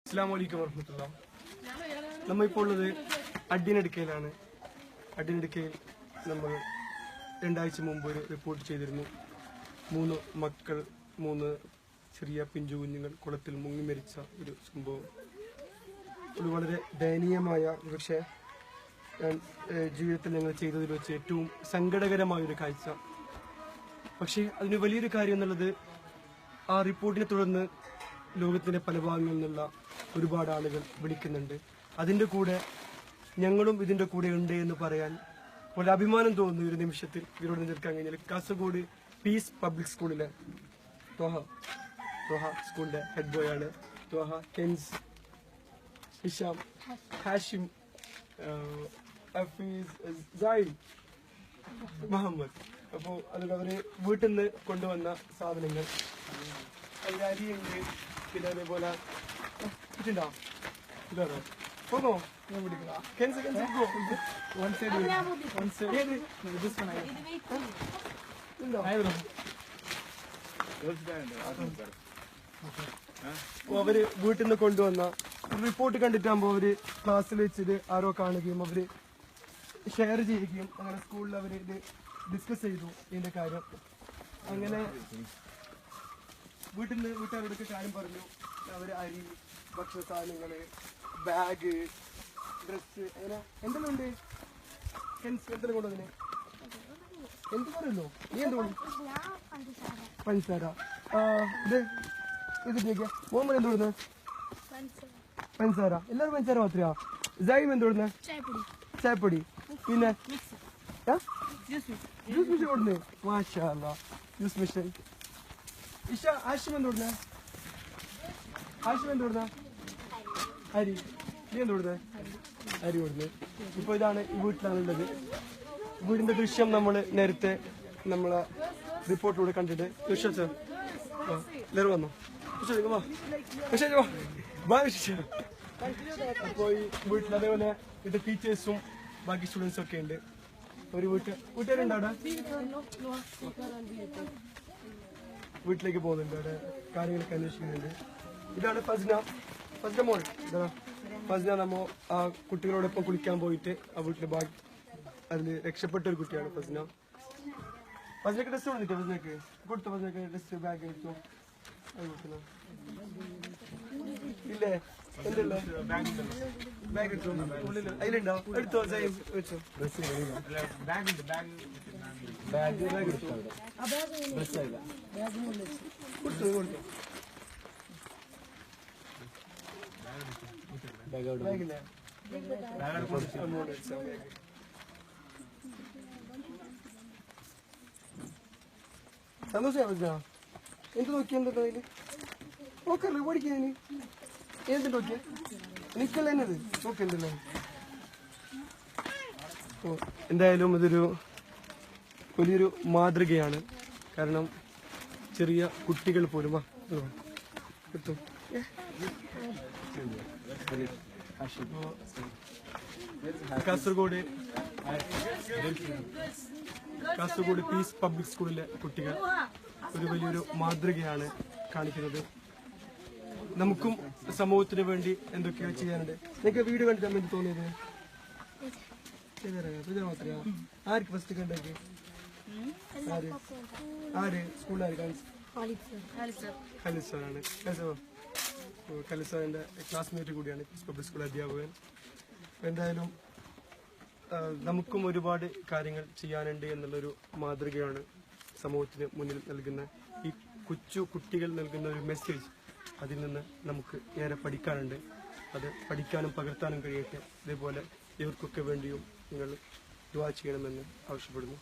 അസ്സലാമു വറഹ്മത്തുള്ളാഹി. നമ്മളിപ്പോൾ ഉള്ളത് അഡ്ഡിനടുക്കയിലാണ്. അഡ്ഡിനടുക്കയിൽ നമ്മൾ 2 ആഴ്ച മുമ്പ് ഒരു റിപ്പോർട്ട് ചെയ്തിരുന്നു. 3 മക്കൾ, 3 ചെറിയ പിഞ്ചു കുഞ്ഞുങ്ങൾ കുളത്തിൽ മുങ്ങി മരിച്ച ഒരു സംഭവം. ഒരു വളരെ ദയനീയമായ, പക്ഷേ ജീവിതത്തിൽ ഞങ്ങൾ ചെയ്തതിൽ വെച്ച് ഏറ്റവും സങ്കടകരമായൊരു കാഴ്ച. പക്ഷേ അതിന് വലിയൊരു കാര്യം എന്നുള്ളത്, ആ റിപ്പോർട്ടിനെ തുടർന്ന് ലോകത്തിന്റെ പല ഭാഗങ്ങളിൽ നിന്നുള്ള ഒരുപാട് ആളുകൾ വിളിക്കുന്നുണ്ട്. അതിന്റെ കൂടെ ഞങ്ങളും ഇതിന്റെ കൂടെ ഉണ്ട് എന്ന് പറയാൻ വളരെ അഭിമാനം തോന്നുന്നു. ഒരു നിമിഷത്തിൽ ഇവരോട് നിൽക്കാൻ കഴിഞ്ഞാൽ കാസർഗോഡ് പീസ് പബ്ലിക് സ്കൂളിലെ ത്വഹ സ്കൂളിന്റെ ഹെഡ് ബോയ് ആണ്. ത്വഹ, കെൻസ്, ഹിഷാം, ഹാഷിം, ഹഫീസ്, സായിദ്, മുഹമ്മദ്. അപ്പോൾ അതിൽ അവര് വീട്ടിൽ നിന്ന് കൊണ്ടുവന്ന സാധനങ്ങൾ, അതിൽ അരിയുണ്ട്, പിന്നെ അതേപോലെ പോന്നോ ഞാൻ വിളിക്കാം. അവര് വീട്ടിൽ നിന്ന് കൊണ്ടുവന്ന റിപ്പോർട്ട് കണ്ടിട്ടാകുമ്പോ അവര് ക്ലാസ്സിൽ വെച്ചിട്ട് ആരോ കാണുകയും അവര് ഷെയർ ചെയ്യുകയും അങ്ങനെ സ്കൂളിൽ അവര് ഇത് ഡിസ്കസ് ചെയ്തു ഇതിന്റെ കാര്യം. അങ്ങനെ വീട്ടുകാരോടൊക്കെ കാര്യം പറഞ്ഞു. അവര് അരി, ഭക്ഷണ സാധനങ്ങള്, ബാഗ്, ഡ്രസ്, അങ്ങനെ എന്തെല്ലാം ഉണ്ട്. എന്തെല്ലാം കൊണ്ടുവന്നെ? എന്ത് പറയല്ലോ നീ എന്തുകൊണ്ട്? പഞ്ചസാര. ഇത് മോഹമ്മദ് എന്ത് കൊടുന്ന? പഞ്ചസാര. എല്ലാവരും പഞ്ചസാര മാത്രയാ? ജൈം എന്ത് കൊടുന്ന? ചായപ്പൊടി. പിന്നെ ജ്യൂസ് മിഷൻ കൊടുന്നേ? മാഷാ അല്ലാ, ജ്യൂസ് മിഷൻ. ഇഷ, ആഷിം എന്ത് കൊടുന്ന? ആഷിം എന്ത് കൊടുന്ന? അരി. നീ എന്ത് കൊടുന്ന? അരി കൊടുന്ന്. ഇപ്പൊ ഇതാണ് ഈ വീട്ടിലാണുള്ളത്. വീടിന്റെ ദൃശ്യം നമ്മൾ നേരത്തെ നമ്മളെ റിപ്പോർട്ടിലൂടെ കണ്ടിട്ട്. എല്ലാവരും വന്നോ? അപ്പൊ ഈ വീട്ടിൽ അതേപോലെ ഇത് ടീച്ചേഴ്സും ബാക്കി സ്റ്റുഡൻസും ഒക്കെ ഉണ്ട്. ഒരു വീട്ടുകാരുണ്ട് അവിടെ, വീട്ടിലേക്ക് പോകുന്നുണ്ട്, അവിടെ കാര്യങ്ങളൊക്കെ അന്വേഷിക്കുന്നുണ്ട്. ഇതാണ് ഫസ്ന മോൾ. ഇതാ ഫസ്ന. നമ്മ ആ കുട്ടികളോടൊപ്പം കുളിക്കാൻ പോയിട്ട് ആ വീട്ടില് അതില് രക്ഷപ്പെട്ട ഒരു കുട്ടിയാണ് ഫസ്ന. ഫസ്നക്ക് ടെസ്റ്റ് കൊടുത്തിട്ട് ഫസ്നക്ക് കൊടുത്തു. ഫസ്നക്ക് ടെസ്റ്റ് ബാഗ് എടുത്തു. ഇല്ലേ? എന്തല്ലേ ബാഗ് എടുത്തു? ഉള്ളില് അതിലുണ്ടോ? എടുത്തോ? വെച്ചോ. ബാഗ് എടുത്തു. കൊടുത്തു. ബാഗില്ലേ? സന്തോഷാ? എന്ത് നോക്കിയ? എന്താ അതില് നോക്കല്ലേ പഠിക്കാന്? എന്ത് നോക്കിയ? നിക്കല്ല എന്നത് നോക്കണ്ടല്ലേ? എന്തായാലും ഇതൊരു വലിയൊരു മാതൃകയാണ്. കാരണം ചെറിയ കുട്ടികൾ പോലും കിട്ടും. കാസർഗോഡ് പീസ് പബ്ലിക് സ്കൂളിലെ കുട്ടികൾ ഒരു വലിയൊരു മാതൃകയാണ് കാണിക്കുന്നത്. നമുക്കും സമൂഹത്തിന് വേണ്ടി എന്തൊക്കെയോ ചെയ്യാനുണ്ട്. നിങ്ങൾക്ക് വീഡിയോ കണ്ടിട്ട് എന്ത് തോന്നിയത്? മാത്രമേ ആർക്ക് ഫസ്റ്റ് കണ്ടേക്ക്? ആര് സ്കൂളിലാര് കാണിച്ചു? ഖലീൽ സാറാണ്. ഖലീൽ സാറിന്റെ ക്ലാസ്മേറ്റ് കൂടിയാണ് പബ്ലിക് സ്കൂൾ അധ്യാപകൻ. എന്തായാലും നമുക്കും ഒരുപാട് കാര്യങ്ങൾ ചെയ്യാനുണ്ട് എന്നുള്ളൊരു മാതൃകയാണ് സമൂഹത്തിന് മുന്നിൽ നൽകുന്ന ഈ കൊച്ചു കുട്ടികൾ നൽകുന്ന ഒരു മെസ്സേജ്. അതിൽ നിന്ന് നമുക്ക് ഏറെ പഠിക്കാനുണ്ട്. അത് പഠിക്കാനും പകർത്താനും കഴിയട്ടെ. ഇതേപോലെ ഇവർക്കൊക്കെ വേണ്ടിയും നിങ്ങൾ ദുആ ചെയ്യണമെന്ന് ആവശ്യപ്പെടുന്നു.